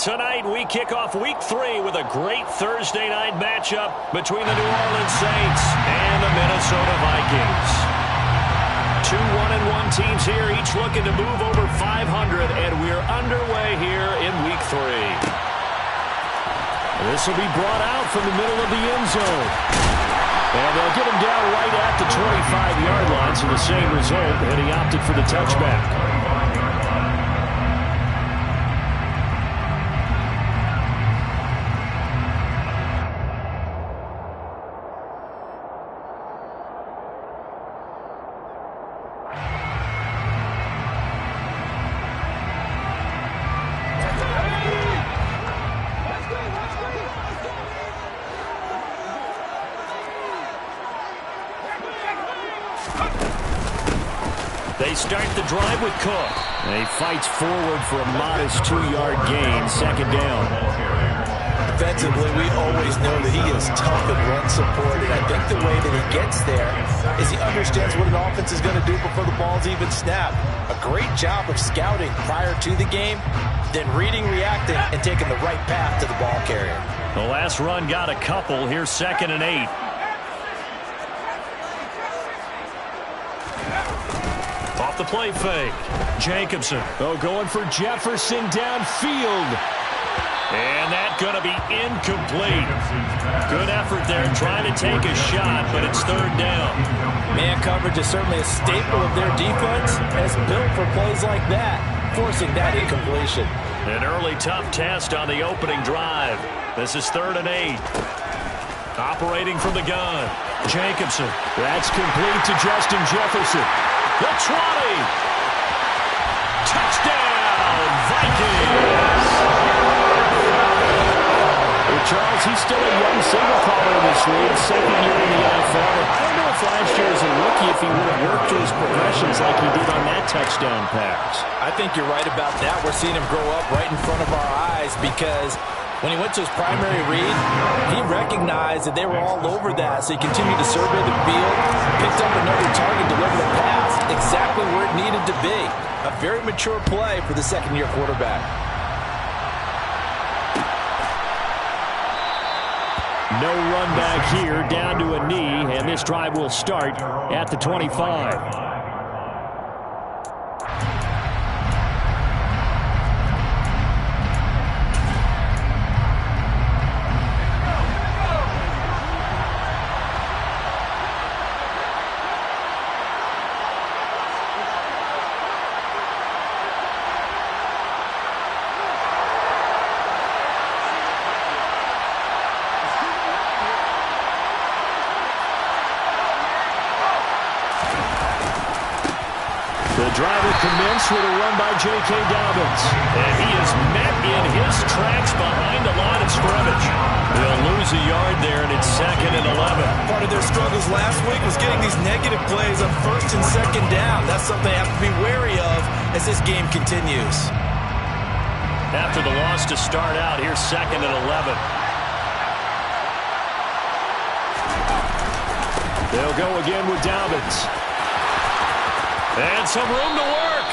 Tonight, we kick off Week 3 with a great Thursday night matchup between the New Orleans Saints and the Minnesota Vikings. Two 1-1 teams here, each looking to move over 500, and we're underway here in Week 3. This will be brought out from the middle of the end zone. And they'll get him down right at the 25-yard line, so the same result, and he opted for the touchback. They start the drive with Cook. He fights forward for a modest 2-yard gain, second down. Defensively, we always know that he is tough and run support, and I think the way that he gets there is he understands what an offense is going to do before the ball's even snapped. A great job of scouting prior to the game, then reading, reacting, and taking the right path to the ball carrier. The last run got a couple. Here's 2nd and 8. Off the play fake. Jacobson. Oh, going for Jefferson downfield. And that's going to be incomplete. Good effort there trying to take a shot, but it's 3rd down. Man coverage is certainly a staple of their defense, as built for plays like that, forcing that incompletion. An early tough test on the opening drive. This is 3rd and 8. Operating from the gun. Jacobson. That's complete to Justin Jefferson. The 20. Touchdown, Vikings. Well, Charles, he's still a young single caller in this league, 2nd year in the NFL. I don't know if last year as a rookie if he would have worked through his progressions like he did on that touchdown pass. I think you're right about that. We're seeing him grow up right in front of our eyes because when he went to his primary read, he recognized that they were all over that, so he continued to survey the field, picked up another target, delivered a pass exactly where it needed to be. A very mature play for the second-year quarterback. No run back here, down to a knee, and this drive will start at the 25. Commence with a run by J.K. Dobbins. And he is met in his tracks behind the line of scrimmage. They'll lose a yard there, and it's 2nd and 11. Part of their struggles last week was getting these negative plays on 1st and 2nd down. That's something they have to be wary of as this game continues. After the loss to start out, here's 2nd and 11. They'll go again with Dobbins. And some room to work.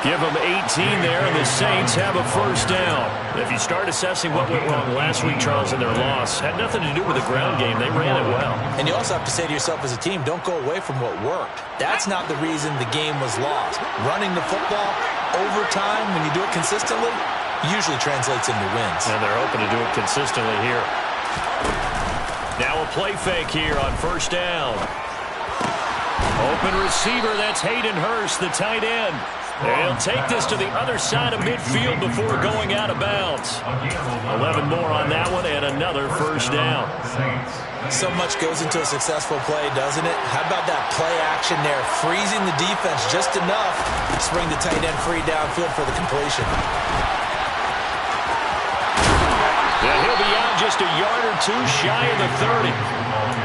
Give them 18 there, and the Saints have a 1st down. If you start assessing what went wrong last week, Charles, in their loss, had nothing to do with the ground game. They ran it well. And you also have to say to yourself as a team, don't go away from what worked. That's not the reason the game was lost. Running the football over time, when you do it consistently, usually translates into wins. And they're hoping to do it consistently here. Now a play fake here on 1st down. Open receiver, that's Hayden Hurst, the tight end. He'll take this to the other side of midfield before going out of bounds. 11 more on that one and another 1st down. So much goes into a successful play, doesn't it? How about that play action there, freezing the defense just enough to spring the tight end free downfield for the completion. Yeah, he'll be out just a yard or two shy of the 30.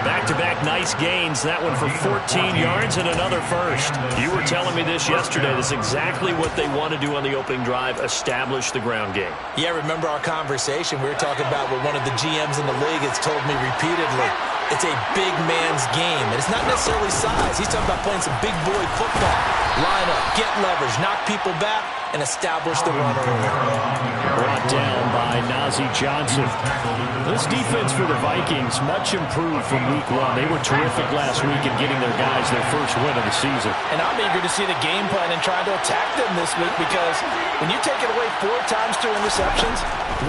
Back-to-back nice gains. That one for 14 yards and another 1st. You were telling me this yesterday. This is exactly what they want to do on the opening drive, establish the ground game. Yeah, remember our conversation? We were talking about what one of the GMs in the league has told me repeatedly. It's a big man's game, and it's not necessarily size. He's talking about playing some big boy football. Line up, get leverage, knock people back, and establish the run early. Brought down by Quincy Johnson. This defense for the Vikings, much improved from week one. They were terrific last week in getting their guys their first win of the season. And I'm eager to see the game plan and trying to attack them this week, because when you take it away 4 times through interceptions,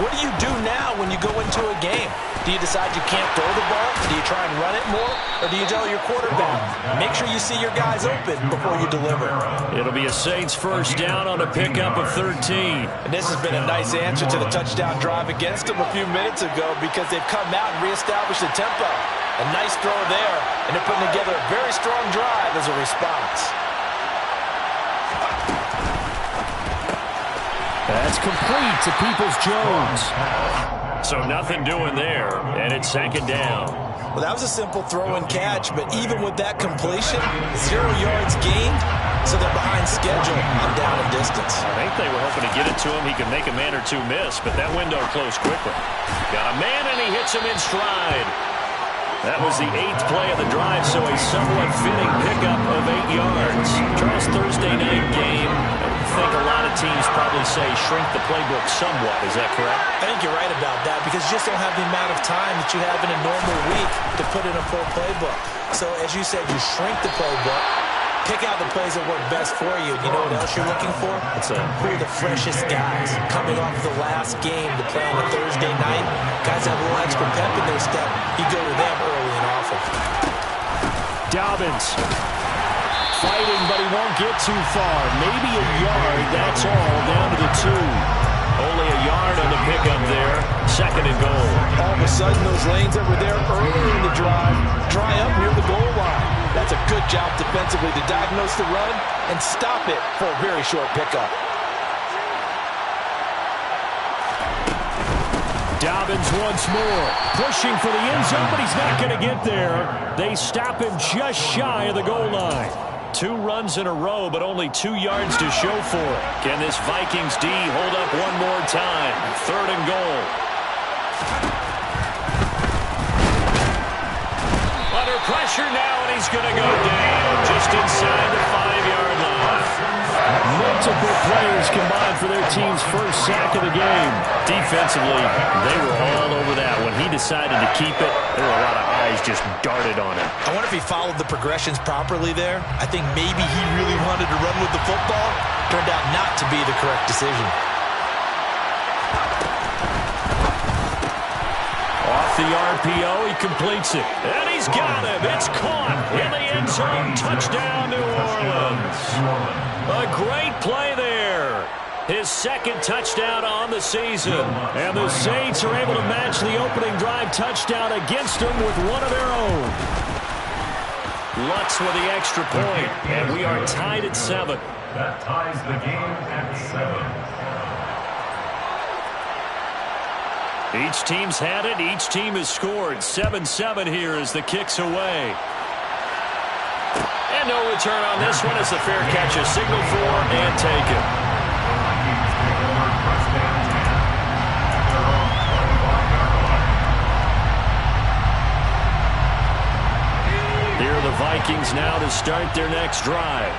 what do you do now when you go into a game? Do you decide you can't throw the ball? Do you try and run it more? Or do you tell your quarterback, make sure you see your guys open before you deliver? It'll be a Saints first down on a pickup of 13. And this has been a nice answer to the touchdown drive against them a few minutes ago, because they've come out and reestablished the tempo. A nice throw there, and they're putting together a very strong drive as a response. That's complete to Peoples-Jones. So nothing doing there, and it's second down. Well, that was a simple throw and catch, but even with that completion, 0 yards gained, so they're behind schedule on down and distance. I think they were hoping to get it to him. He could make a man or two miss, but that window closed quickly. Got a man, and he hits him in stride. That was the 8th play of the drive, so a somewhat fitting pickup of 8 yards. Charles, Thursday night game, I think a lot of teams probably say shrink the playbook somewhat. Is that correct? I think you're right about that, because you just don't have the amount of time that you have in a normal week to put in a full playbook. So, as you said, you shrink the playbook, pick out the plays that work best for you. You know what else you're looking for? Who are the freshest guys coming off the last game to play on a Thursday night? Guys have a little extra pep in their step. You go to them early and often. Dobbins fighting, but he won't get too far. Maybe a yard, that's all, down to the 2. Only a yard on the pickup there. Second and goal. All of a sudden, those lanes that were there earlier in the drive dry up near the goal line. That's a good job defensively to diagnose the run and stop it for a very short pickup. Dobbins once more, pushing for the end zone, but he's not going to get there. They stop him just shy of the goal line. 2 runs in a row, but only 2 yards to show for it. Can this Vikings D hold up one more time? Third and goal. Under pressure now, and he's going to go down just inside the 5-yard line. Multiple players combined for their team's first sack of the game. Defensively, they were all over that. When he decided to keep it, there were a lot of eyes just darted on him. I wonder if he followed the progressions properly there. I think maybe he really wanted to run with the football. Turned out not to be the correct decision. Off the RPO, he completes it. And he's got him. It's caught in the end zone. Touchdown, New Orleans. A great play there. His second touchdown on the season. And the Saints are able to match the opening drive touchdown against them with one of their own. Lutz with the extra point. And we are tied at 7. That ties the game at 7. Each team's had it. Each team has scored. 7-7 here as the kick's away. And no return on this one as the fair catch is signaled for and taken. Here are the Vikings now to start their next drive.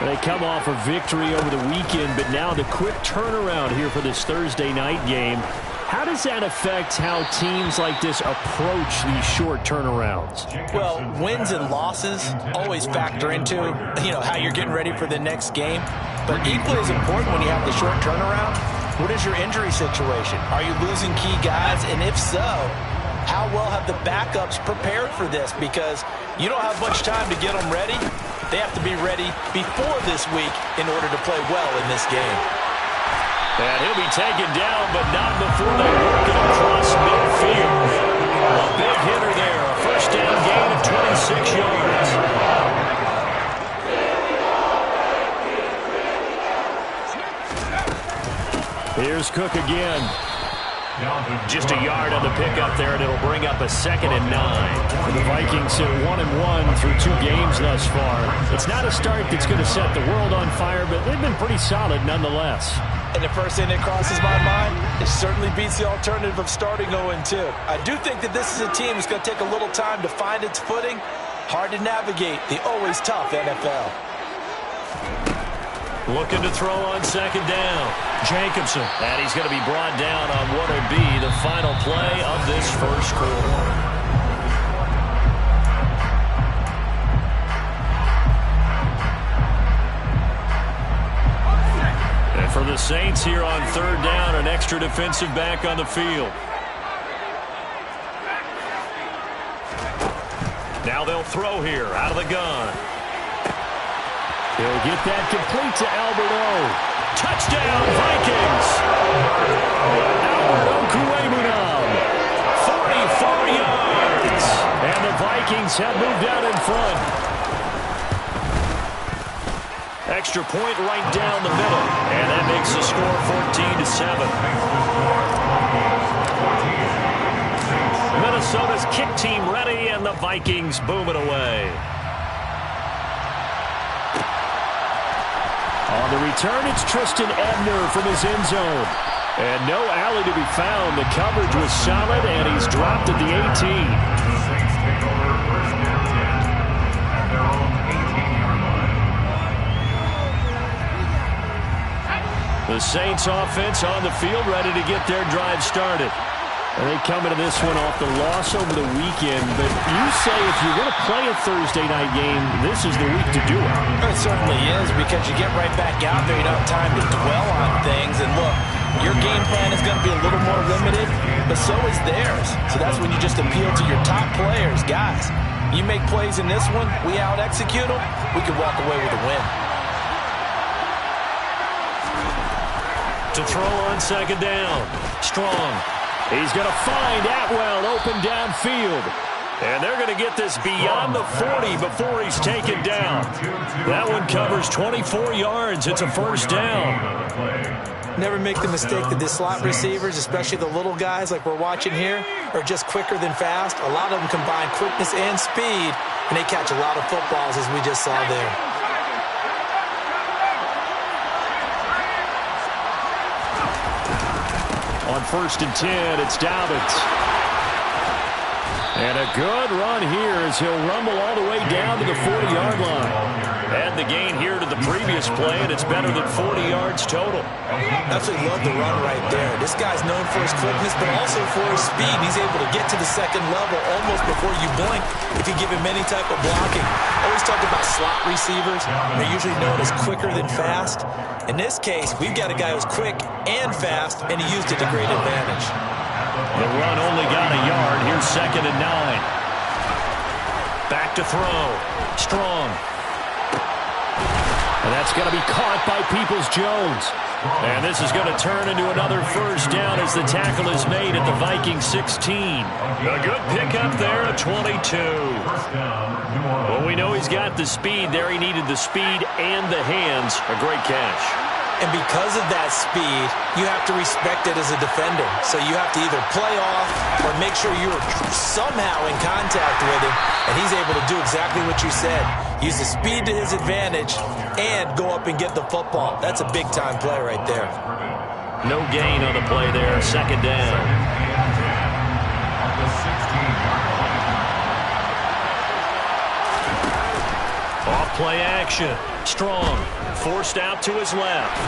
They come off a victory over the weekend, but now the quick turnaround here for this Thursday night game. How does that affect how teams like this approach these short turnarounds? Well, wins and losses always factor into, how you're getting ready for the next game. But equally as important when you have the short turnaround, what is your injury situation? Are you losing key guys? And if so, how well have the backups prepared for this? Because you don't have much time to get them ready. They have to be ready before this week in order to play well in this game. And he'll be taken down, but not before they work it across midfield. A big hitter there. A first down gain of 26 yards. Here's Cook again. Just a yard on the pickup there, and it'll bring up a 2nd and 9. The Vikings sit 1-1 through 2 games thus far. It's not a start that's going to set the world on fire, but they've been pretty solid nonetheless. And the first thing that crosses my mind, it certainly beats the alternative of starting 0-2. I do think that this is a team that's going to take a little time to find its footing. Hard to navigate the always tough NFL. Looking to throw on 2nd down. Jacobson. And he's going to be brought down on what would be first quarter. And for the Saints here on third down, an extra defensive back on the field. Now they'll throw here out of the gun. He'll get that complete to Albert O. Touchdown, Vikings! Albert Okwuegbunam. 44 yards! And the Vikings have moved out in front. Extra point right down the middle. And that makes the score 14-7. Minnesota's kick team ready, and the Vikings boom it away. On the return, it's Tristan Ebner from his end zone. And no alley to be found. The coverage was solid, and he's dropped at the 18. The Saints take over first and 10 at their own 18-yard line. The Saints offense on the field ready to get their drive started. And they come into this one off the loss over the weekend. But you say if you're going to play a Thursday night game, this is the week to do it. It certainly is, because you get right back out there. You don't have time to dwell on things. And look, your game plan is going to be a little more limited, but so is theirs. So that's when you just appeal to your top players. Guys, you make plays in this one, we out-execute them, we can walk away with a win. To throw on second down. Strong. He's going to find Atwell open downfield. And they're going to get this beyond the 40 before he's taken down. That one covers 24 yards. It's a first down. Never make the mistake that the slot receivers, especially the little guys like we're watching here, are just quicker than fast. A lot of them combine quickness and speed, and they catch a lot of footballs, as we just saw there. On 1st and 10, it's Dobbins. And a good run here as he'll rumble all the way down to the 40-yard line. And the gain here to the previous play, and it's better than 40 yards total. Absolutely love the run right there. This guy's known for his quickness, but also for his speed. He's able to get to the second level almost before you blink if you give him any type of blocking. I always talk about slot receivers. They're usually known as quicker than fast. In this case, we've got a guy who's quick and fast, and he used it to great advantage. The run only got a yard. Here's 2nd and 9. Back to throw. Strong. And that's going to be caught by Peoples-Jones. And this is going to turn into another first down as the tackle is made at the Vikings 16. A good pickup there at 22. Well, we know he's got the speed there. He needed the speed and the hands. A great catch. And because of that speed, you have to respect it as a defender. So you have to either play off or make sure you're somehow in contact with him, and he's able to do exactly what you said. Use the speed to his advantage and go up and get the football. That's a big-time play right there. No gain on the play there. 2nd down. Off play action. Strong. Forced out to his left.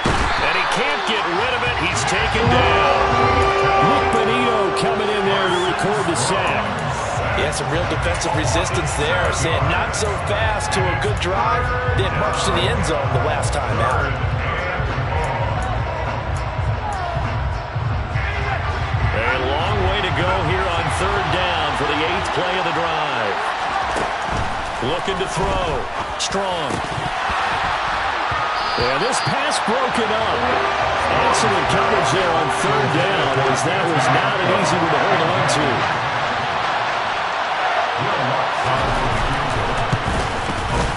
And he can't get rid of it. He's taken down. Nick Bonito coming in there to record the sack. Yeah, some real defensive resistance there. Saying not so fast to a good drive. Didn't march to the end zone the last time out. A long way to go here on 3rd down for the 8th play of the drive. Looking to throw. Strong. And this pass broken up. Excellent coverage there on 3rd down, as that was not an easy one to hold on to.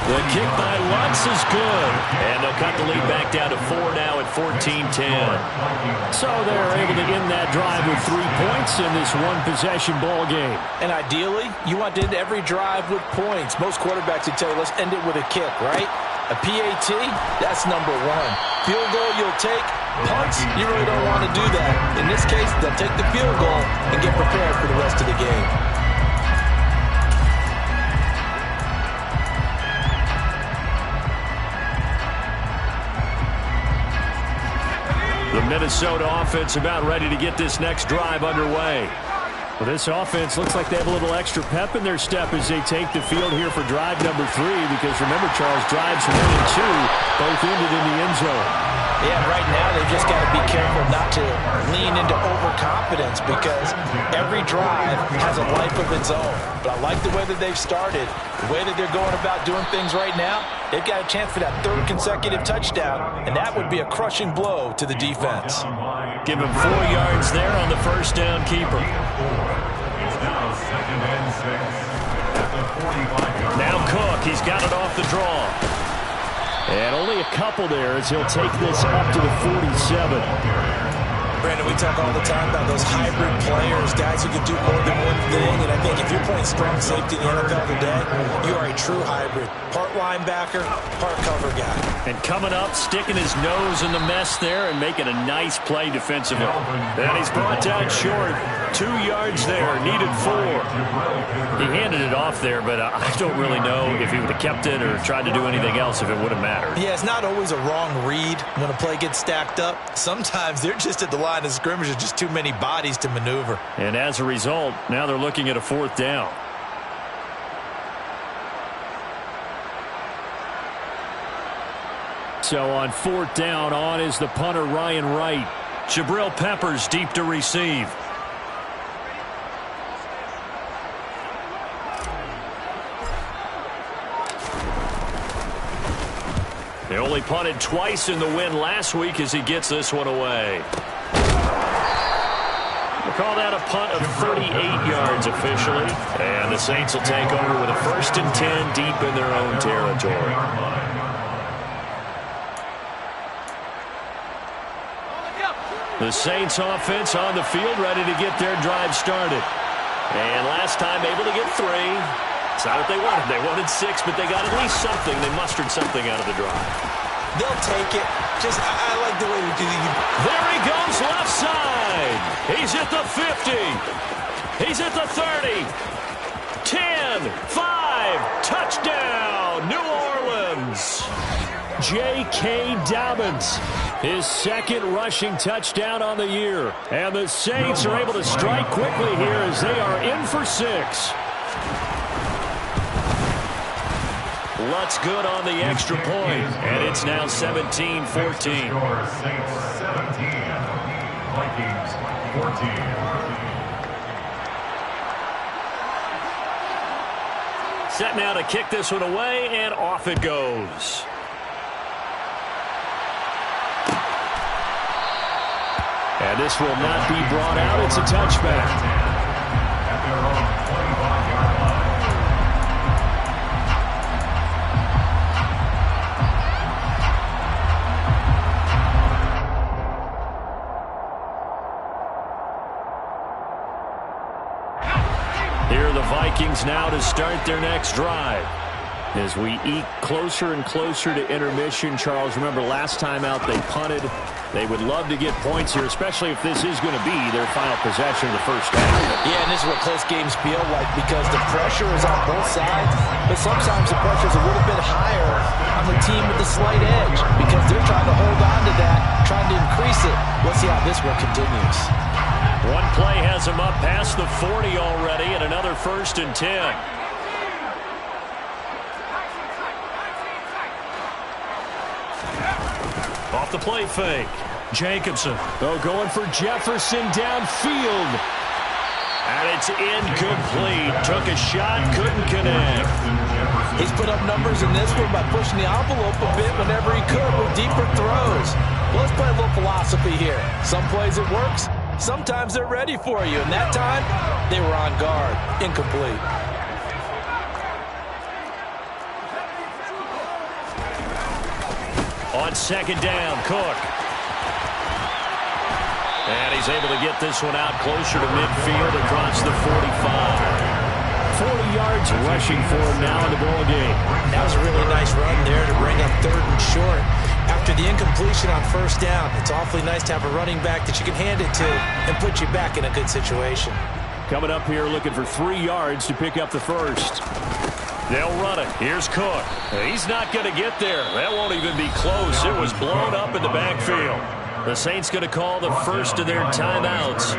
The kick by Lutz is good. And they'll cut the lead back down to 4 now at 14-10. So they're able to end that drive with 3 points in this one-possession ball game. And ideally, you want to end every drive with points. Most quarterbacks would tell you, let's end it with a kick, right? A PAT, that's number 1. Field goal you'll take. Punts, you really don't want to do that. In this case, they'll take the field goal and get prepared for the rest of the game. The Minnesota offense about ready to get this next drive underway. Well, this offense looks like they have a little extra pep in their step as they take the field here for drive number 3, because remember, Charles, drives 1 and 2 both ended in the end zone. Yeah, right now they've just got to be careful not to lean into overconfidence, because every drive has a life of its own. But I like the way that they've started, the way that they're going about doing things right now. They've got a chance for that 3rd consecutive touchdown, and that would be a crushing blow to the defense. Give him 4 yards there on the first down keeper. It's now 2nd and 6 at the 45-yard line. Now Cook, he's got it off the draw. And only a couple there as he'll take this up to the 47. Brandon, we talk all the time about those hybrid players, guys who can do more than one thing. And I think if you're playing strong safety in the NFL today, you are a true hybrid. Part linebacker, part cover guy. And coming up, sticking his nose in the mess there and making a nice play defensively. And he's brought down short. 2 yards there, needed 4. He handed it off there, but I don't really know if he would have kept it or tried to do anything else if it would have mattered. Yeah, it's not always a wrong read when a play gets stacked up. Sometimes they're just at the line of scrimmage with just too many bodies to maneuver. And as a result, now they're looking at a 4th down. So on 4th down, on is the punter, Ryan Wright. Jabril Peppers deep to receive. They only punted twice in the win last week as he gets this one away. We'll call that a punt of 38 yards officially. And the Saints will take over with a 1st and 10 deep in their own territory. The Saints offense on the field, ready to get their drive started. And last time able to get 3. It's not what they wanted. They wanted 6, but they got at least something. They mustered something out of the drive. They'll take it. I like the way we do it. There he goes left side. He's at the 50. He's at the 30. 10, 5, touchdown, New Orleans. J.K. Dobbins, his 2nd rushing touchdown on the year. And the Saints are able to strike quickly here as they are in for 6. Lutz good on the extra point, and it's now 17-14. Saints 17, Vikings 14. Set now to kick this one away, and off it goes. And this will not be brought out. It's a touchback. At their own 25-yard line. Here are the Vikings now to start their next drive. As we eke closer and closer to intermission, Charles, remember last time out they punted. They would love to get points here, especially if this is going to be their final possession of the first half. Yeah, and this is what close games feel like, because the pressure is on both sides, but sometimes the pressure is a little bit higher on the team with the slight edge, because they're trying to hold on to that, trying to increase it. Let's see how this one continues. One play has him up past the 40 already, and another 1st and 10. Off the play fake. Jacobson. Oh, going for Jefferson downfield. And it's incomplete. Took a shot, couldn't connect. He's put up numbers in this one by pushing the envelope a bit whenever he could with deeper throws. Well, let's play a little philosophy here. Some plays it works. Sometimes they're ready for you. And that time, they were on guard. Incomplete. On 2nd down, Cook. And he's able to get this one out closer to midfield across the 45. 40 yards rushing for him now in the ball game. That was a really nice run there to bring up 3rd and short. After the incompletion on 1st down, it's awfully nice to have a running back that you can hand it to and put you back in a good situation. Coming up here looking for 3 yards to pick up the 1st. They'll run it. Here's Cook. He's not going to get there. That won't even be close. It was blown up in the backfield. The Saints going to call the first of their timeouts.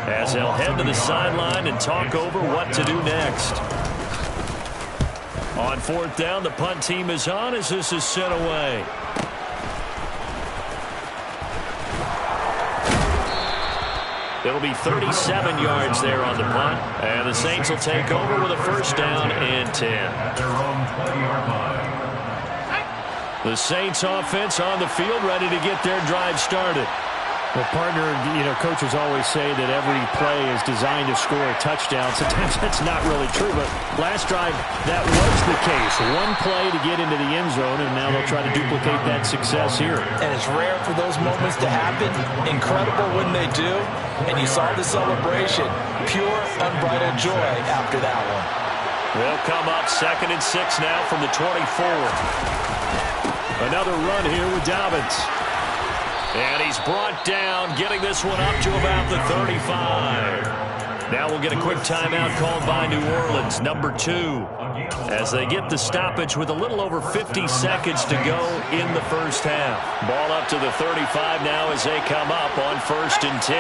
as they'll head to the sideline and talk over what to do next. On fourth down, the punt team is on as this is sent away. It'll be 37 yards there on the punt, and the Saints will take over with a first down and 10. At their own 20-yard line. The Saints offense on the field, ready to get their drive started. Well, partner, coaches always say that every play is designed to score a touchdown. Sometimes that's not really true, but last drive, that was the case. One play to get into the end zone, and now they'll try to duplicate that success here. And it's rare for those moments to happen. Incredible when they do. And you saw the celebration. Pure, unbridled joy after that one. They'll come up 2nd and 6 now from the 24. Another run here with Dobbins. And he's brought down, getting this one up to about the 35. Now we'll get a quick timeout called by New Orleans, number 2, as they get the stoppage with a little over 50 seconds to go in the first half. Ball up to the 35 now as they come up on 1st and 10.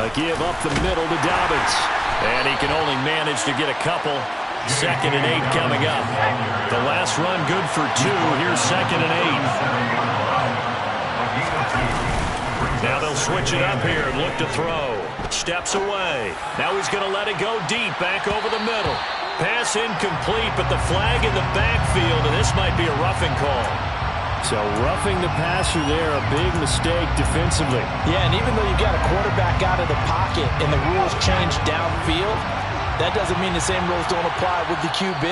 A give up the middle to Dobbins. And he can only manage to get a couple. 2nd and 8 coming up. The last run good for 2. Here's 2nd and 8. Now they'll switch it up here and look to throw. Steps away. Now he's going to let it go deep, back over the middle. Pass incomplete, but the flag in the backfield, and this might be a roughing call. So roughing the passer there, a big mistake defensively. Yeah, and even though you've got a quarterback out of the pocket and the rules change downfield, that doesn't mean the same rules don't apply with the QB.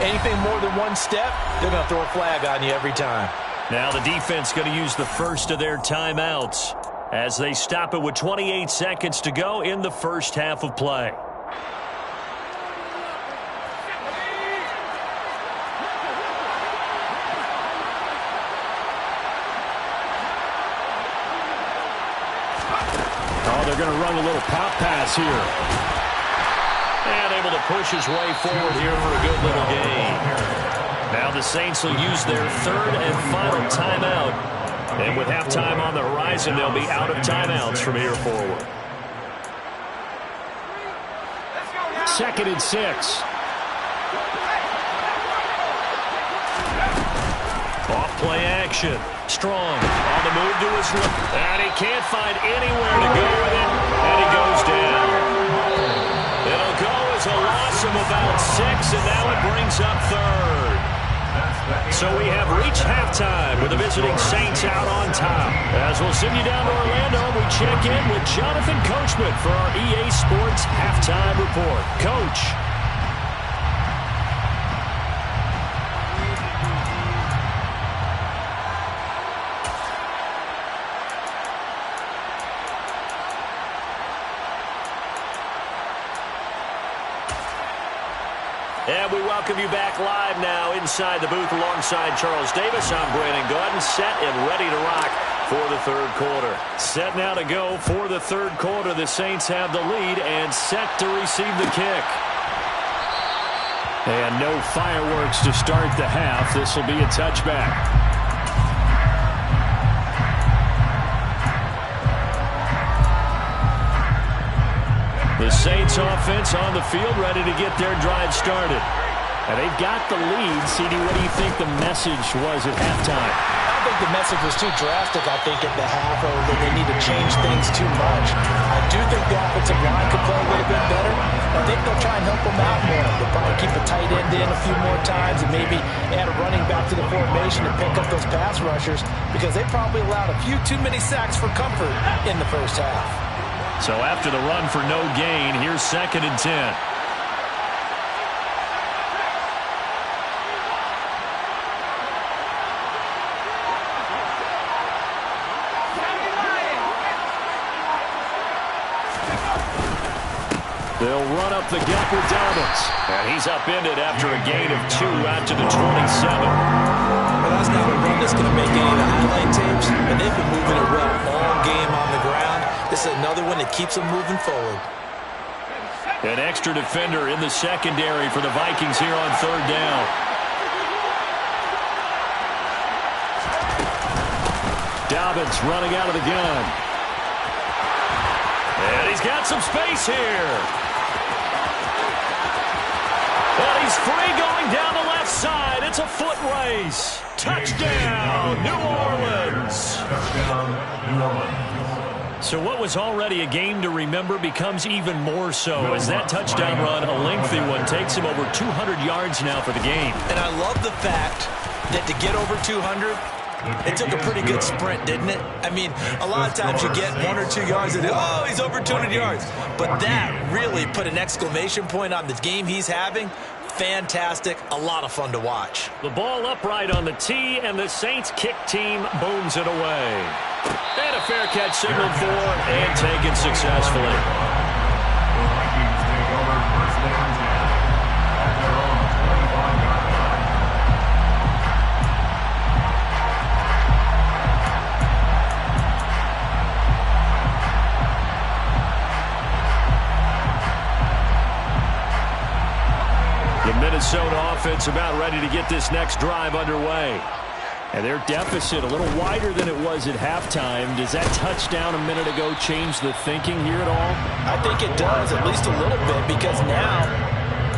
Anything more than one step, they're going to throw a flag on you every time. Now the defense going to use the first of their timeouts as they stop it with 28 seconds to go in the first half of play. Oh, they're going to run a little pop pass here. And able to push his way forward here for a good little gain. Now the Saints will use their 3rd and final timeout. And with halftime on the horizon, they'll be out of timeouts from here forward. 2nd and 6. Off play action. Strong on the move to his left. And he can't find anywhere to go with it. And he goes down. It'll go as a loss of about 6, and now it brings up 3rd. So we have reached halftime with the visiting Saints out on top. As we'll send you down to Orlando, we check in with Jonathan Coachman for our EA Sports Halftime Report. Coach. And we welcome you back live now inside the booth alongside Charles Davis. I'm Brandon Gaudin, set and ready to rock for the 3rd quarter. Set now to go for the 3rd quarter. The Saints have the lead and set to receive the kick. And no fireworks to start the half. This will be a touchback. The Saints offense on the field, ready to get their drive started. And they've got the lead. CD, what do you think the message was at halftime? I don't think the message was too drastic, I think, at the half, or that they need to change things too much. I do think the offensive line could play a little bit better. I think they'll try and help them out more. They'll probably keep a tight end in a few more times and maybe add a running back to the formation to pick up those pass rushers, because they probably allowed a few too many sacks for comfort in the first half. So after the run for no gain, here's 2nd and 10. They'll run up the gut with Dobbins. And he's upended after a gain of 2 out to the 27. Well, that's not a run that's going to make any of the highlight tapes, but they've been moving it well all game on the ground. This is another one that keeps them moving forward. An extra defender in the secondary for the Vikings here on 3rd down. Dobbins running out of the gun. And he's got some space here. And he's free going down the left side. It's a foot race. Touchdown, New Orleans. Touchdown, New Orleans. So what was already a game to remember becomes even more so as that touchdown run, a lengthy one, takes him over 200 yards now for the game. And I love the fact that to get over 200, it took a pretty good sprint, didn't it? I mean, a lot of times you get 1 or 2 yards and, oh, he's over 200 yards. But that really put an exclamation point on the game he's having. Fantastic. A lot of fun to watch. The ball upright on the tee, and the Saints kick team booms it away. And a fair catch signaled for and taken successfully. The Vikings take over first down 10 at their own 25-yard line. The Minnesota offense about ready to get this next drive underway. And their deficit a little wider than it was at halftime. Does that touchdown a minute ago change the thinking here at all? I think it does, at least a little bit, because now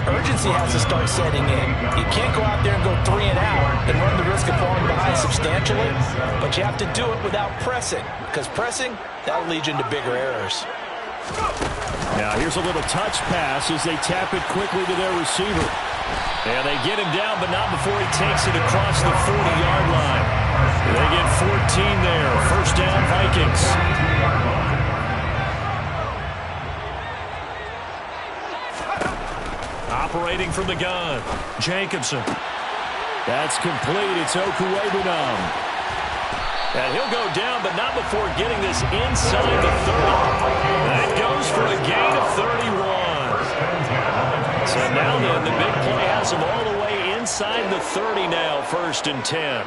urgency has to start setting in. You can't go out there and go 3 and out and run the risk of falling behind substantially, but you have to do it without pressing, because pressing, that'll lead you into bigger errors. Now here's a little touch pass as they tap it quickly to their receiver. And they get him down, but not before he takes it across the 40-yard line. They get 14 there. First down, Vikings. Operating from the gun, Jacobson. That's complete. It's Okuwebunam. And he'll go down, but not before getting this inside the 30. That goes for a gain of 31. So now then, the big play has him all the way inside the 30 now, 1st and 10.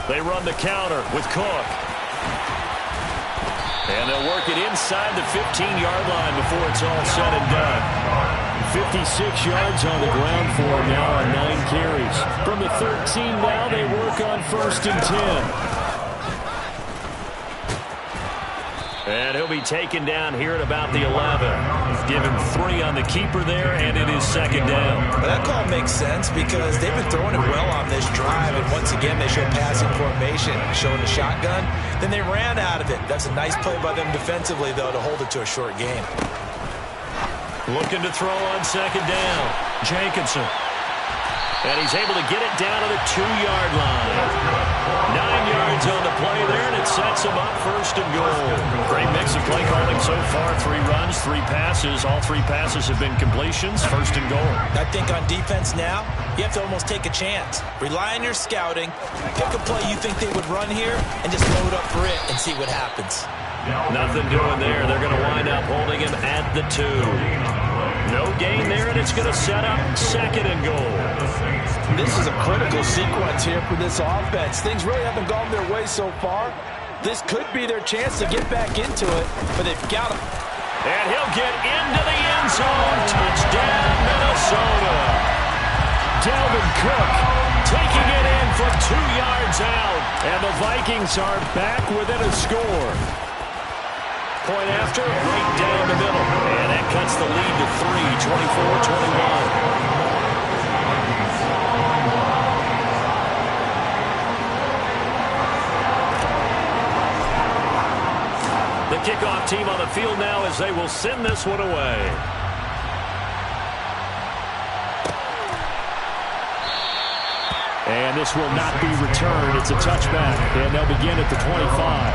They run the counter with Cook. And they'll work it inside the 15-yard line before it's all said and done. 56 yards on the ground for him now on 9 carries. From the 13 now, they work on 1st and 10. And he'll be taken down here at about the 11. Given 3 on the keeper there, and it is 2nd down. Well, that call makes sense because they've been throwing it well on this drive, and once again they show passing formation, showing the shotgun. Then they ran out of it. That's a nice play by them defensively, though, to hold it to a short game. Looking to throw on 2nd down. Jacobson. And he's able to get it down to the 2-yard line. 9 yards on the play there, and it sets him up 1st and goal. Great mix of play calling so far. 3 runs, 3 passes. All 3 passes have been completions. 1st and goal. I think on defense now, you have to almost take a chance. Rely on your scouting. Pick a play you think they would run here, and just load up for it and see what happens. Nothing doing there. They're going to wind up holding him at the 2. No gain there, and it's going to set up 2nd and goal. This is a critical sequence here for this offense. Things really haven't gone their way so far. This could be their chance to get back into it, but they've got to. And he'll get into the end zone. Touchdown, Minnesota. Dalvin Cook Taking it in from 2 yards out. And the Vikings are back within a score. Point after, right down the middle. And that cuts the lead to 3, 24-21. The kickoff team on the field now as they will send this one away. And this will not be returned. It's a touchback, and they'll begin at the 25.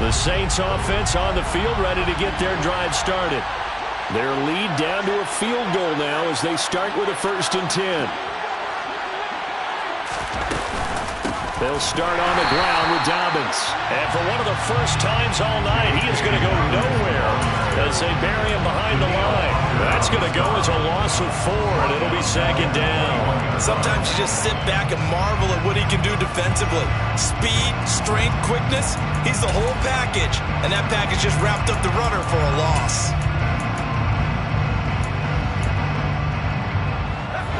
The Saints offense on the field ready to get their drive started. Their lead down to a field goal now as they start with a 1st and 10. They'll start on the ground with Dobbins. And for one of the first times all night, he is going to go nowhere. as they bury him behind the line. That's going to go as a loss of 4, and it'll be second down. Sometimes you just sit back and marvel at what he can do defensively. Speed, strength, quickness, he's the whole package. And that package just wrapped up the runner for a loss.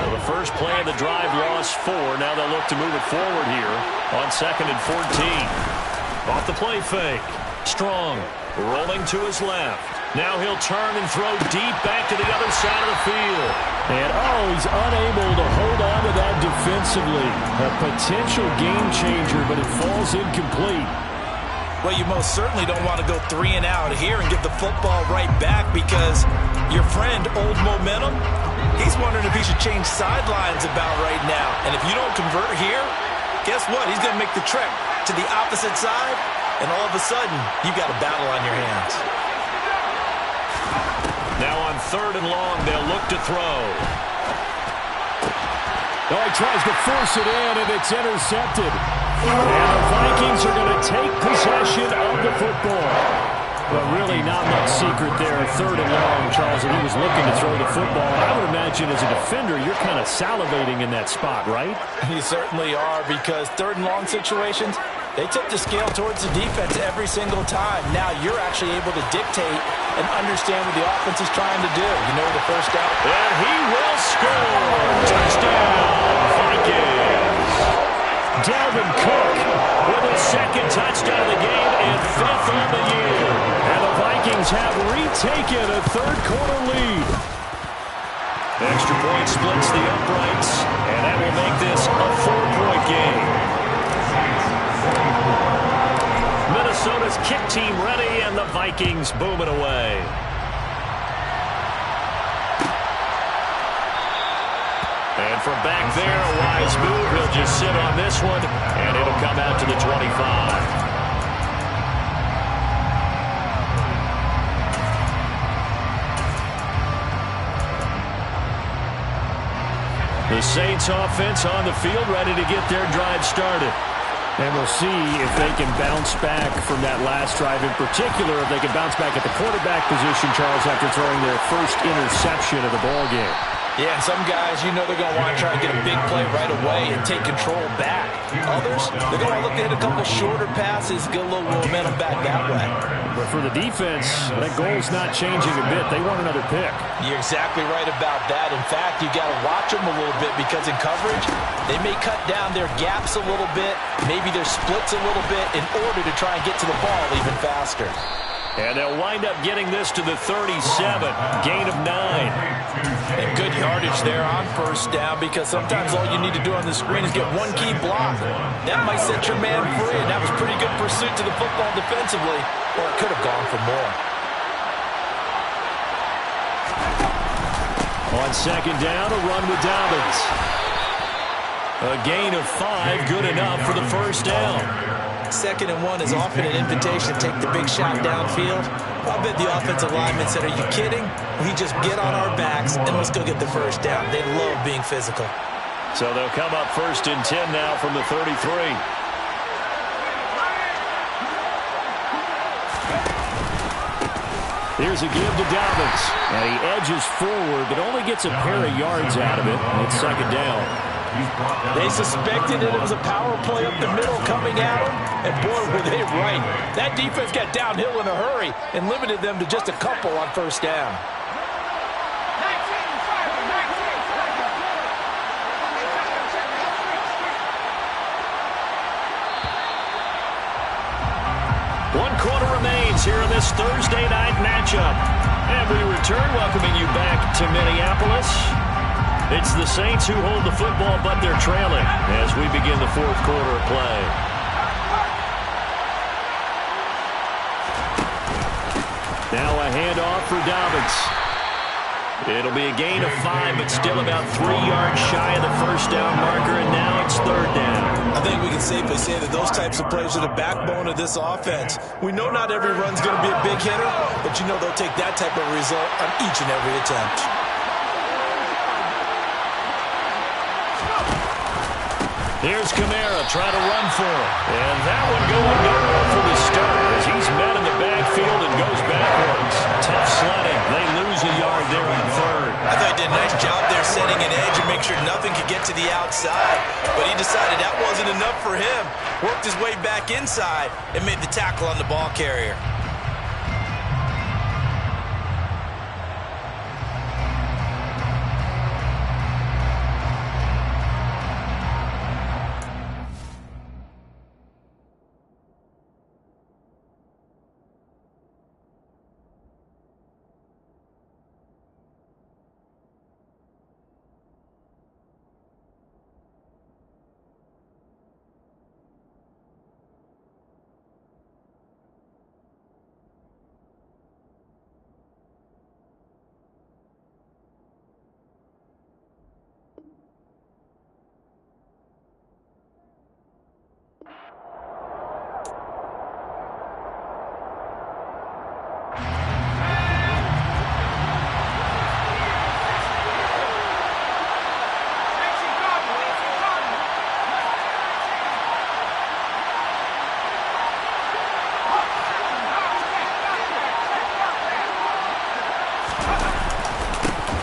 Well, the first play of the drive lost 4. Now they'll look to move it forward here on 2nd and 14. Off the play fake. Strong rolling to his left. Now he'll turn and throw deep back to the other side of the field. And, he's unable to hold on to that defensively. A potential game changer, but it falls incomplete. Well, you most certainly don't want to go 3 and out here and give the football right back because your friend, Old Momentum, he's wondering if he should change sidelines about right now. And if you don't convert here, guess what? He's going to make the trek to the opposite side, and all of a sudden, you've got a battle on your hands. Now on 3rd and long, they'll look to throw. Oh, he tries to force it in, and it's intercepted. And the Vikings are going to take possession of the football. But really not much secret there. 3rd and long, Charles, and he was looking to throw the football. I would imagine as a defender, you're kind of salivating in that spot, right? You certainly are, because 3rd and long situations, they tip the scale towards the defense every single time. Now you're actually able to dictate and understand what the offense is trying to do. You know the first down. And he will score. Touchdown, Vikings. Dalvin Cook With his 2nd touchdown of the game and 5th on the year. And the Vikings have retaken a 3rd quarter lead. Extra point splits the uprights, and that will make this a 4-point game. Minnesota's kick team ready, and the Vikings booming away. And from back there, a wise move. He'll just sit on this one, and it'll come out to the 25. The Saints offense on the field, ready to get their drive started. And we'll see if they can bounce back from that last drive. In particular, if they can bounce back at the quarterback position, Charles, after throwing their first interception of the ballgame. Yeah, some guys, you know they're going to want to try and get a big play right away and take control back. Others, they're going to look to hit a couple shorter passes, get a little momentum back that way. But for the defense, that goal's not changing a bit. They want another pick. You're exactly right about that. In fact, you got to watch them a little bit because in coverage, they may cut down their gaps a little bit, maybe their splits a little bit in order to try and get to the ball even faster. And they'll wind up getting this to the 37, gain of 9. And good yardage there on first down because sometimes all you need to do on the screen is get one key block. That might set your man free, and that was pretty good pursuit to the football defensively, or it could have gone for more. On 2nd down, a run with Dobbins. A gain of 5, good enough for the first down. 2nd and 1 is often an invitation to take the big shot downfield. I bet the offensive lineman said, are you kidding? We just get on our backs and let's go get the first down. They love being physical. So they'll come up 1st and 10 now from the 33. Here's a give to Dobbins. And he edges forward, but only gets a pair of yards out of it. And it's 2nd down. They suspected that it was a power play up the middle coming at them, and boy, were they right. That defense got downhill in a hurry and limited them to just a couple on first down. One quarter remains here in this Thursday night matchup. And we return, welcoming you back to Minneapolis. It's the Saints who hold the football, but they're trailing as we begin the 4th quarter of play. Now a handoff for Dobbins. It'll be a gain of 5, but still about 3 yards shy of the first down marker, and now it's 3rd down. I think we can safely say that those types of plays are the backbone of this offense. We know not every run's going to be a big hitter, but you know they'll take that type of result on each and every attempt. Here's Kamara trying to run for it. And that one going nowhere for the start as he's met in the backfield and goes backwards. Tough setting an edge and make sure nothing could get to the outside. But he decided that wasn't enough for him. Worked his way back inside and made the tackle on the ball carrier.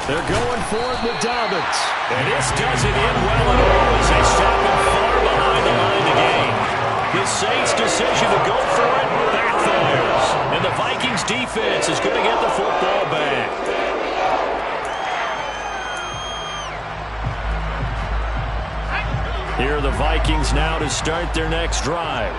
They're going for it with Dobbins. And this doesn't end well at all as they stop him far behind the line to gain. The Saints' decision to go for it backfires. And the Vikings defense is going to get the football back. Here are the Vikings now to start their next drive.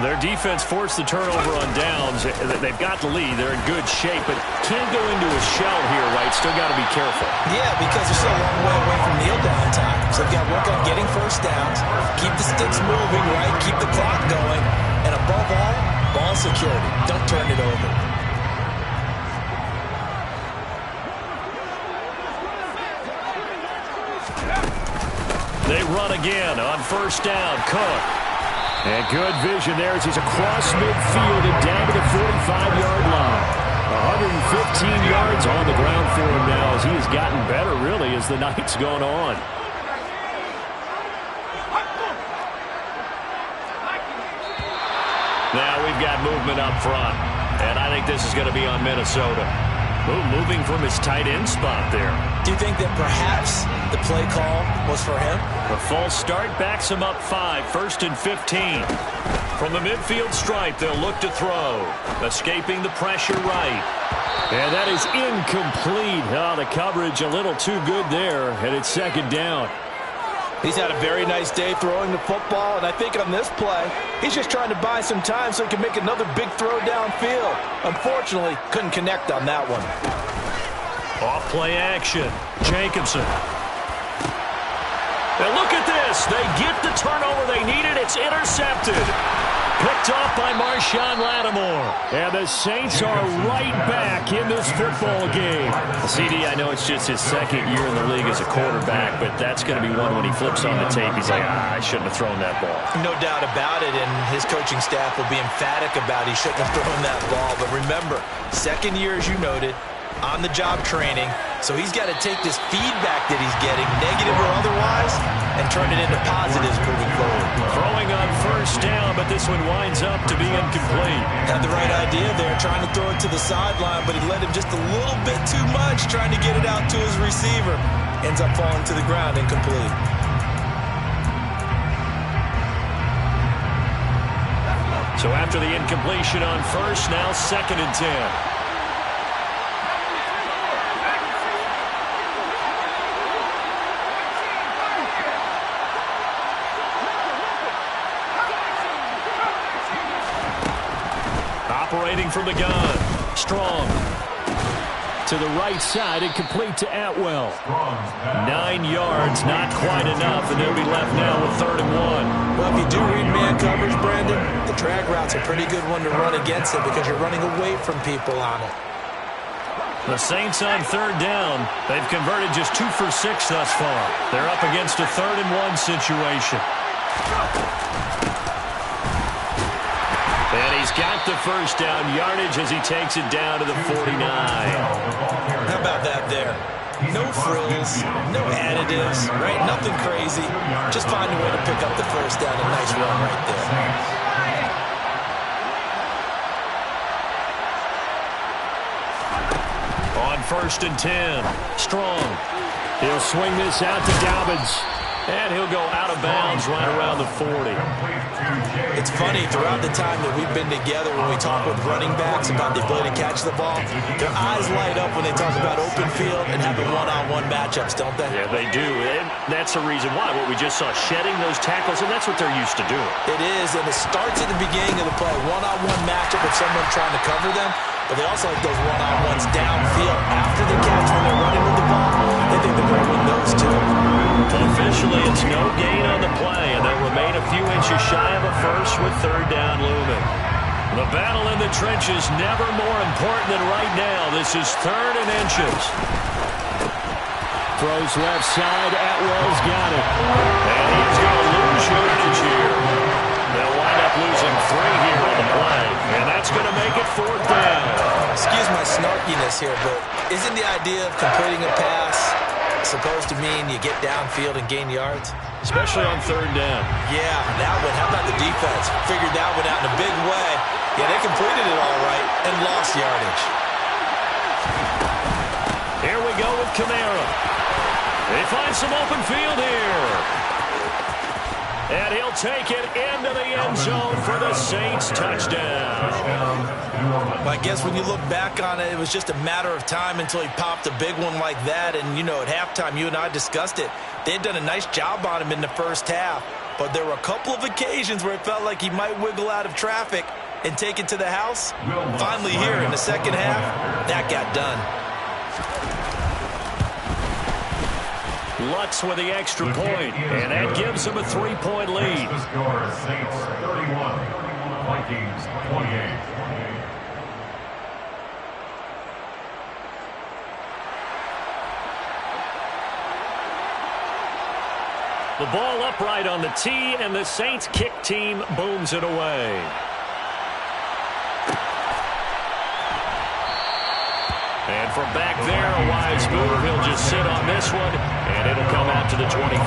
Their defense forced the turnover on downs. They've got the lead. They're in good shape, but can't go into a shell here, right? Still got to be careful. Yeah, because they're still a long way away from kneel down time. So they've got to work on getting first downs, keep the sticks moving, right? Keep the clock going. And above all, ball security. Don't turn it over. They run again on first down. Cook. And good vision there as he's across midfield and down to the 45-yard line. 115 yards on the ground for him now as he has gotten better, really, as the night's gone on. Now we've got movement up front, and I think this is going to be on Minnesota. Moving from his tight end spot there. Do you think that perhaps the play call was for him? The false start backs him up 5, 1st and 15. From the midfield stripe, they'll look to throw. Escaping the pressure right. And that is incomplete. Oh, the coverage a little too good there, and it's second down. He's had a very nice day throwing the football, and I think on this play, he's just trying to buy some time so he can make another big throw downfield. Unfortunately, couldn't connect on that one. Off play action. Jacobson. And look at this. They get the turnover they needed. It's intercepted. Picked off by Marshawn Lattimore. And the Saints are right back in this football game. CD, I know it's just his second year in the league as a quarterback, but that's going to be one when he flips on the tape. He's like, I shouldn't have thrown that ball. No doubt about it, and his coaching staff will be emphatic about he shouldn't have thrown that ball. But remember, second year, as you noted, on-the-job training, so he's got to take this feedback that he's getting, negative or otherwise, and turn it into positives moving forward. Throwing on first down, but this one winds up to be incomplete. Had the right idea there, trying to throw it to the sideline, but he let him just a little bit too much, trying to get it out to his receiver. Ends up falling to the ground, incomplete. So after the incompletion on first, now 2nd and 10. Operating from the gun. Strong. To the right side and complete to Atwell. 9 yards, not quite enough, and they'll be left now with 3rd and 1. Well, if you do read man coverage, Brandon, the drag route's a pretty good one to run against it because you're running away from people on it. The Saints on 3rd down. They've converted just 2 for 6 thus far. They're up against a 3rd and 1 situation. And he's got the first down yardage as he takes it down to the 49. How about that there? No frills, no additives, right? Nothing crazy. Just find a way to pick up the first down. A nice run right there. On first and 10. Strong. He'll swing this out to Dobbins. And he'll go out of bounds right around the 40. It's funny, throughout the time that we've been together, when we talk with running backs about the ability to catch the ball, their eyes light up when they talk about open field and having one-on-one matchups, don't they? Yeah, they do. And that's the reason why. What we just saw, shedding those tackles, and that's what they're used to doing. It is, and it starts at the beginning of the play. One-on-one matchup with someone trying to cover them, but they also like those one-on-ones downfield after the catch when they're running with the ball. They think they're going to win those too. Officially, it's no gain on the play, and they'll remain a few inches shy of a first with third down looming. The battle in the trenches never more important than right now. This is third and inches. Throws left side. Atwell's got it. And he's going to lose yardage here. They'll wind up losing 3 here on the play, and that's going to make it fourth down. Excuse my snarkiness here, but isn't the idea of completing a pass supposed to mean you get downfield and gain yards? Especially on third down. Yeah, that one. How about the defense? Figured that one out in a big way. Yeah, they completed it all right and lost yardage. Here we go with Kamara. They find some open field here. And he'll take it into the end zone for the Saints touchdown. I guess when you look back on it, it was just a matter of time until he popped a big one like that. And, you know, at halftime, you and I discussed it. They had done a nice job on him in the first half. But there were a couple of occasions where it felt like he might wiggle out of traffic and take it to the house. Finally here in the second half, that got done. Lutz with the extra point, and that gives him a 3-point lead. The score is Saints 31, Vikings 28. The ball upright on the tee, and the Saints kick team booms it away. And from back there, a wise move. He'll just sit on this one, and it'll come out to the 25.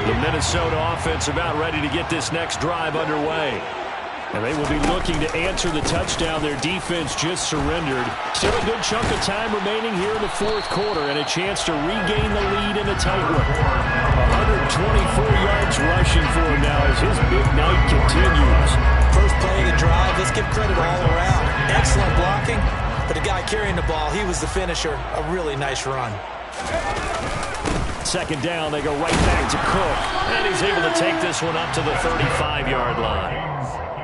The Minnesota offense about ready to get this next drive underway. And they will be looking to answer the touchdown their defense just surrendered. Still a good chunk of time remaining here in the fourth quarter and a chance to regain the lead in a tight one. 124 yards rushing for him now as his big night continues. First play of the drive, let's give credit all around. Excellent blocking, but the guy carrying the ball, he was the finisher. A really nice run. Second down, they go right back to Cook. And he's able to take this one up to the 35-yard line.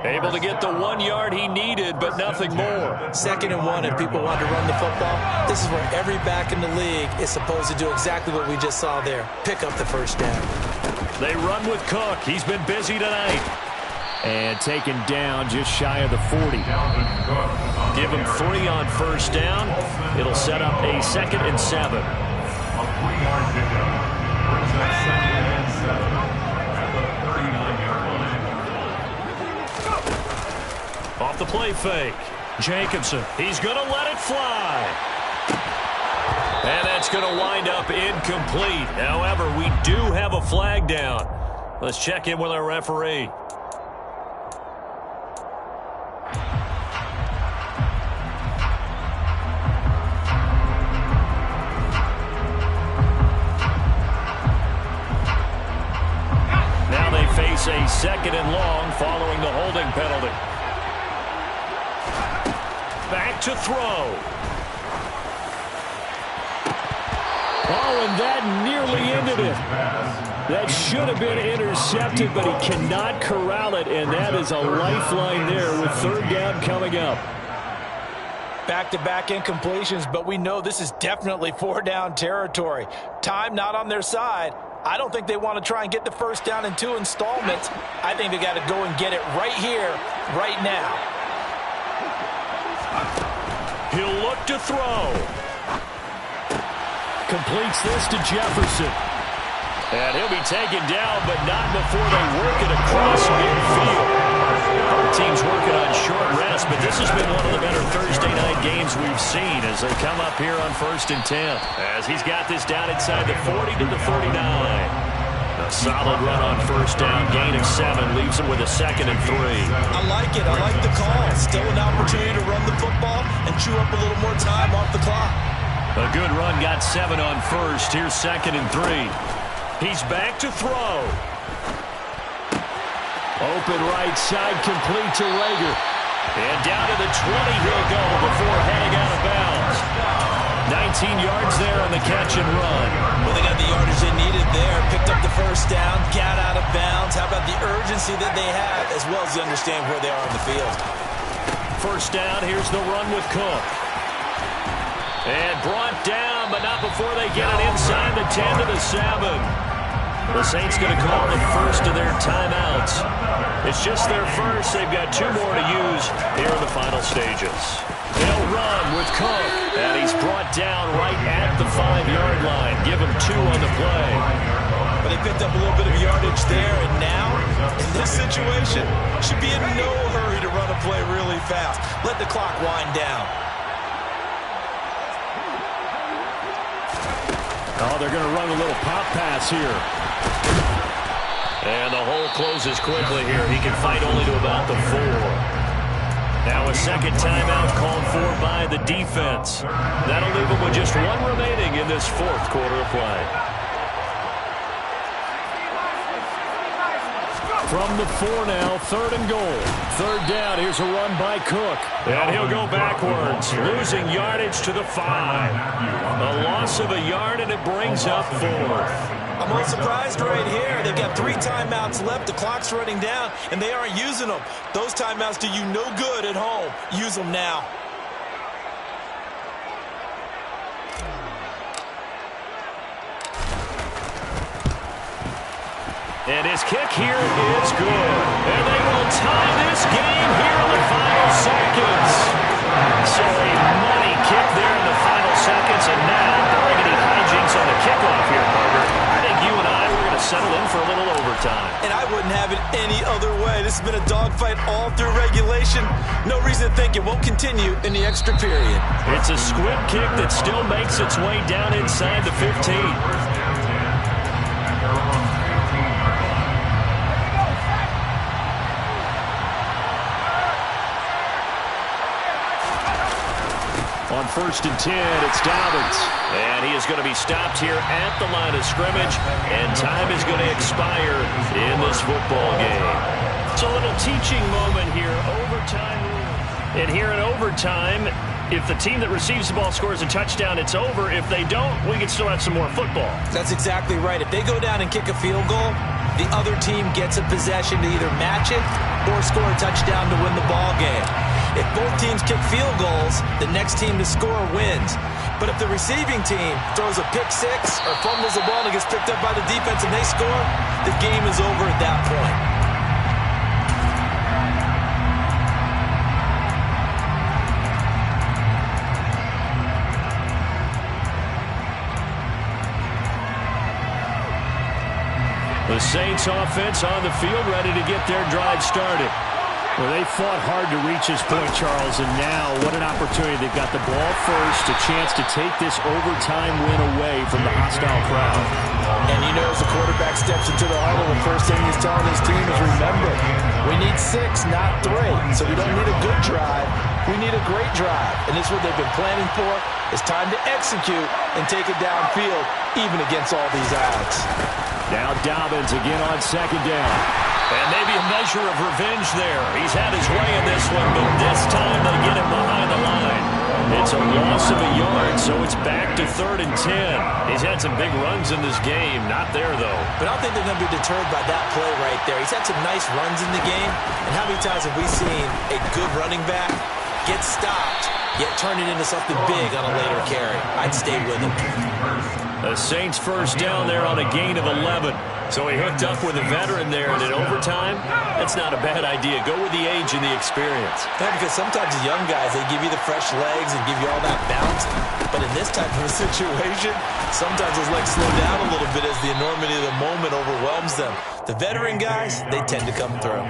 Able to get the 1 yard he needed, but nothing more. 2nd and 1, and people want to run the football. This is where every back in the league is supposed to do exactly what we just saw there. Pick up the first down. They run with Cook. He's been busy tonight. And taken down just shy of the 40. Give him 3 on first down. It'll set up a 2nd and 7. A 3-yard pickup brings that 2nd and 7 at the 39-yard line. Off the play fake. Jacobson. He's going to let it fly. And that's going to wind up incomplete. However, we do have a flag down. Let's check in with our referee. Now they face a 2nd and long following the holding penalty. Back to throw. Oh, and that nearly ended it. That should have been intercepted, but he cannot corral it, and that is a lifeline there with third down coming up. Back-to-back incompletions, but we know this is definitely 4-down territory. Time not on their side. I don't think they want to try and get the first down in 2 installments. I think they got to go and get it right here, right now. He'll look to throw. Completes this to Jefferson. And he'll be taken down, but not before they work it across midfield. Our team's working on short rest, but this has been one of the better Thursday night games we've seen as they come up here on 1st and 10. As he's got this down inside the 40 to the 39. The A solid run on first down. Gain of 7 leaves him with a 2nd and 3. I like it. I like the call. Still an opportunity to run the football and chew up a little more time off the clock. A good run, got 7 on first. Here's 2nd and 3. He's back to throw. Open right side, complete to Reagor. And down to the 20 he'll go before heading out of bounds. 19 yards there on the catch and run. Well, they got the yardage they needed there. Picked up the first down, got out of bounds. How about the urgency that they have, as well as you understand where they are on the field. First down, here's the run with Cook. And brought down, but not before they get it inside the 10 to the 7. The Saints going to call the first of their timeouts. It's just their first. They've got 2 more to use here in the final stages. They'll run with Cook, and he's brought down right at the 5-yard line. Give him 2 on the play. But they picked up a little bit of yardage there, and now, in this situation, should be in no hurry to run a play really fast. Let the clock wind down. Oh, they're going to run a little pop pass here. And the hole closes quickly here. He can fight only to about the 4. Now a second timeout called for by the defense. That'll leave him with just 1 remaining in this 4th quarter of play. From the 4 now, 3rd and goal. 3rd down, here's a run by Cook. And he'll go backwards, losing yardage to the 5. A loss of a yard, and it brings up 4th. I'm a little surprised right here. They've got 3 timeouts left. The clock's running down, and they aren't using them. Those timeouts do you no good at home. Use them now. And his kick here is good. And they will tie this game here in the final seconds. So a money kick there in the final seconds, and now barring any hijinks on the kickoff here, Carter, I think you and I were going to settle in for a little overtime. And I wouldn't have it any other way. This has been a dogfight all through regulation. No reason to think it won't continue in the extra period. It's a squib kick that still makes its way down inside the 15. On 1st and 10, it's Dobbins. And he is going to be stopped here at the line of scrimmage, and time is going to expire in this football game. It's a little teaching moment here, overtime rule. And here in overtime, if the team that receives the ball scores a touchdown, it's over. If they don't, we can still have some more football. That's exactly right. If they go down and kick a field goal, the other team gets a possession to either match it or score a touchdown to win the ball game. If both teams kick field goals, the next team to score wins. But if the receiving team throws a pick 6 or fumbles the ball and gets picked up by the defense and they score, the game is over at that point. The Saints offense on the field, ready to get their drive started. Well, they fought hard to reach this point, Charles, and now what an opportunity. They've got the ball first, a chance to take this overtime win away from the hostile crowd. And you know, as the quarterback steps into the huddle, the first thing he's telling his team is, remember, we need 6, not 3. So we don't need a good drive. We need a great drive. And this is what they've been planning for. It's time to execute and take it downfield, even against all these odds. Now Dobbins again on 2nd down. And maybe a measure of revenge there. He's had his way in this one, but this time they get him behind the line. It's a loss of a yard, so it's back to 3rd and 10. He's had some big runs in this game. Not there, though. But I don't think they're going to be deterred by that play right there. He's had some nice runs in the game. And how many times have we seen a good running back get stopped, yet turn it into something big on a later carry? I'd stay with him. The Saints first down there on a gain of 11. So he hooked up with a veteran there, and in overtime, that's not a bad idea. Go with the age and the experience. Yeah, because sometimes the young guys, they give you the fresh legs and give you all that bounce. But in this type of a situation, sometimes those legs slow down a little bit as the enormity of the moment overwhelms them. The veteran guys, they tend to come through.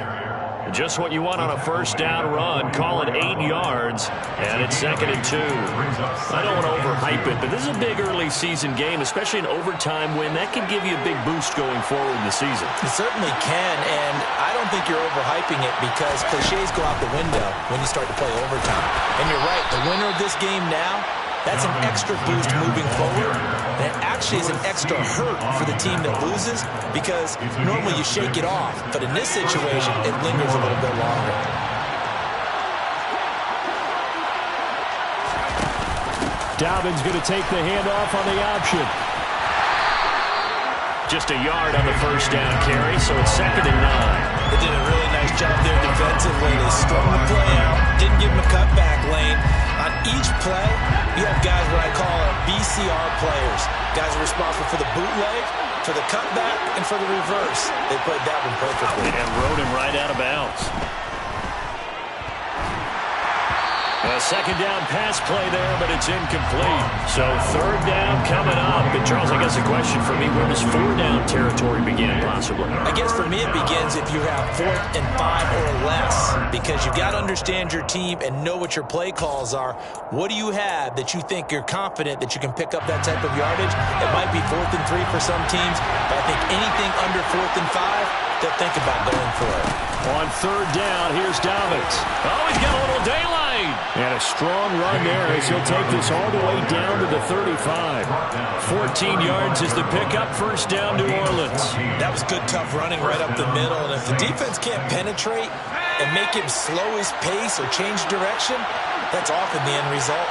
Just what you want on a first down run. Call it 8 yards, and it's 2nd and 2. I don't want to overhype it, but this is a big early season game, especially an overtime win. That can give you a big boost going forward in the season. It certainly can, and I don't think you're overhyping it because cliches go out the window when you start to play overtime. And you're right, the winner of this game now, that's an extra boost moving forward. And it actually is an extra hurt for the team that loses because normally you shake it off. But in this situation, it lingers a little bit longer. Dobbins going to take the handoff on the option. Just a yard on the first down carry, so it's 2nd and 9. They did a really nice job there defensively. They strung the play out, didn't give him a cutback lane. On each play, you have guys what I call BCR players. Guys are responsible for the bootleg, for the cutback, and for the reverse. They played that one perfectly. And rode him right out of bounds. A second down pass play there, but it's incomplete. So 3rd down coming up. And Charles, I guess a question for me, where does 4 down territory begin possibly? I guess for me it begins if you have 4th and 5 or less, because you've got to understand your team and know what your play calls are. What do you have that you think you're confident that you can pick up that type of yardage? It might be 4th and 3 for some teams, but I think anything under 4th and 5, they'll think about going for it. On 3rd down, here's Dobbins. Oh, he's got a little daylight. And a strong run there as he'll take this all the way down to the 35. 14 yards is the pickup. First down, New Orleans. That was good, tough running right up the middle. And if the defense can't penetrate and make him slow his pace or change direction, that's often the end result.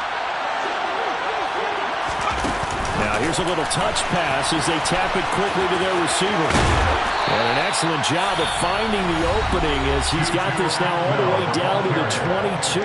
Now here's a little touch pass as they tap it quickly to their receiver. And an excellent job of finding the opening as he's got this now all the way down to the 22.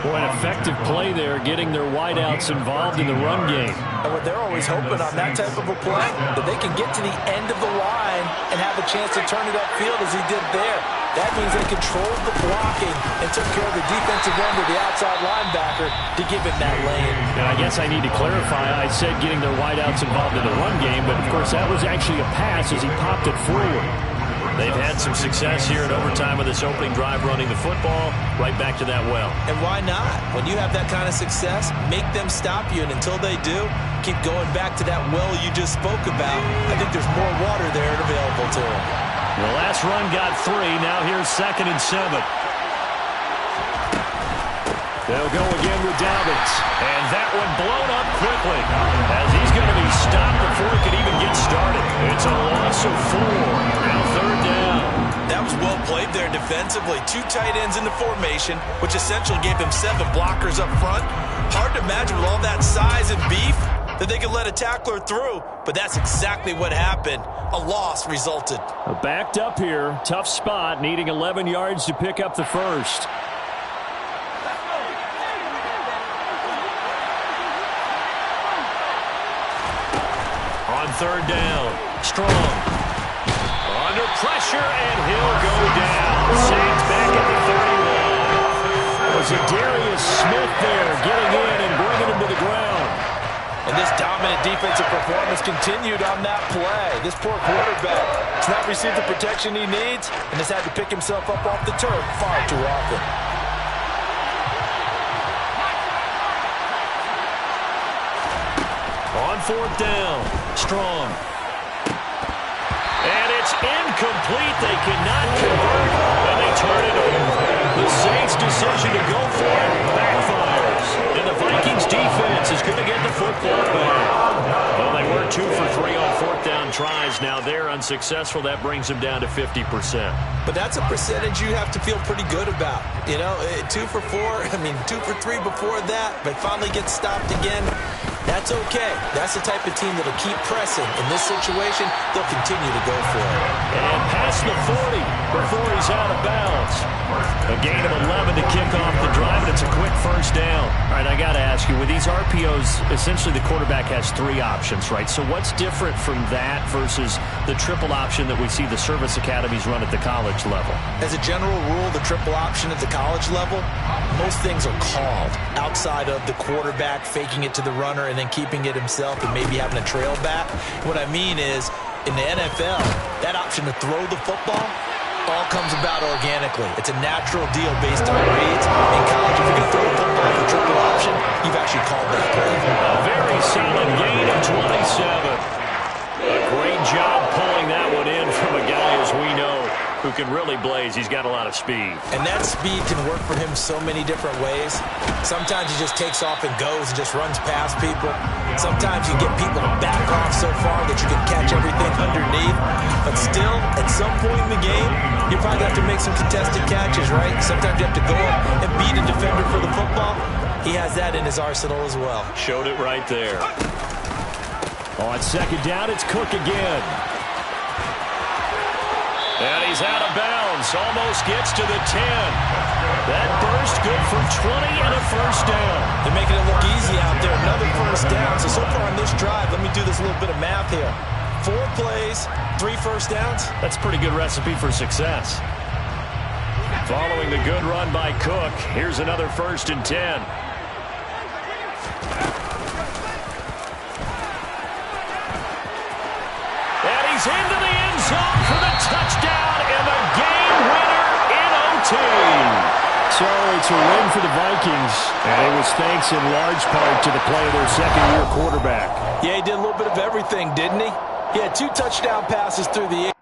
Boy, an effective play there, getting their wideouts involved in the run game. And what they're always hoping on that type of a play, that they can get to the end of the line and have a chance to turn it upfield as he did there. That means they controlled the blocking and took care of the defensive end of the outside linebacker to give him that lane. And I guess I need to clarify, I said getting their wideouts involved in the run game, but of course that was actually a pass as he popped it forward. They've had some success here in overtime with this opening drive running the football right back to that well. And why not? When you have that kind of success, make them stop you, and until they do, keep going back to that well you just spoke about. I think there's more water there available to them. The last run got 3. Now here's 2nd and 7. They'll go again with Dobbins. And that one blown up quickly as he's going to be stopped before he can even get started. It's a loss of 4. Now 3rd down. That was well played there defensively. 2 tight ends in the formation, which essentially gave them 7 blockers up front. Hard to imagine with all that size and beef that they could let a tackler through, but that's exactly what happened. A loss resulted. Backed up here, tough spot, needing 11 yards to pick up the first. On 3rd down, Strong. Under pressure, and he'll go down. Saints back at the 31. Was it Darius Smith there getting in and bringing him to the ground? And this dominant defensive performance continued on that play. This poor quarterback has not received the protection he needs and has had to pick himself up off the turf far too often. On 4th down, Strong. And it's incomplete. They cannot convert, and they turn it over. The Saints' decision to go for it backfires. And the Vikings defense is going to get the football back. Well, they were 2 for 3 on 4th down tries. Now they're unsuccessful. That brings them down to 50%. But that's a percentage you have to feel pretty good about. You know, 2 for 4, 2 for 3 before that, but finally get stopped again. That's okay. That's the type of team that'll keep pressing. In this situation, they'll continue to go for it. And past the 40 before he's out of bounds. A gain of 11 to kick off the drive, and it's a quick first down. All right, I got to ask you, with these RPOs, essentially the quarterback has 3 options, right? So what's different from that versus the triple option that we see the service academies run at the college level? As a general rule, the triple option at the college level, most things are called outside of the quarterback faking it to the runner and then keeping it himself and maybe having a trail back. What I mean is, in the NFL, that option to throw the football, all comes about organically. It's a natural deal based on reads. In college, if you're going to throw the football for triple option, you've actually called that play. A very solid gain of 27. A great job pulling that one in from a guy, as we know, who can really blaze. He's got a lot of speed. And that speed can work for him so many different ways. Sometimes he just takes off and goes and just runs past people. Sometimes you get people to back off so far that you can catch everything underneath. But still, at some point in the game, you probably have to make some contested catches, right? Sometimes you have to go up and beat a defender for the football. He has that in his arsenal as well. Showed it right there. On second down, it's Cook again. And he's out of bounds. Almost gets to the 10. That burst good for 20 and a first down. They're making it look easy out there. Another first down. So far on this drive, let me do this little bit of math here. 4 plays, 3 first downs. That's a pretty good recipe for success. Following the good run by Cook, here's another 1st and 10. He's into the end zone for the touchdown and the game winner in OT. So it's a win for the Vikings, and it was thanks in large part to the play of their second-year quarterback. Yeah, he did a little bit of everything, didn't he? He had 2 touchdown passes through the air.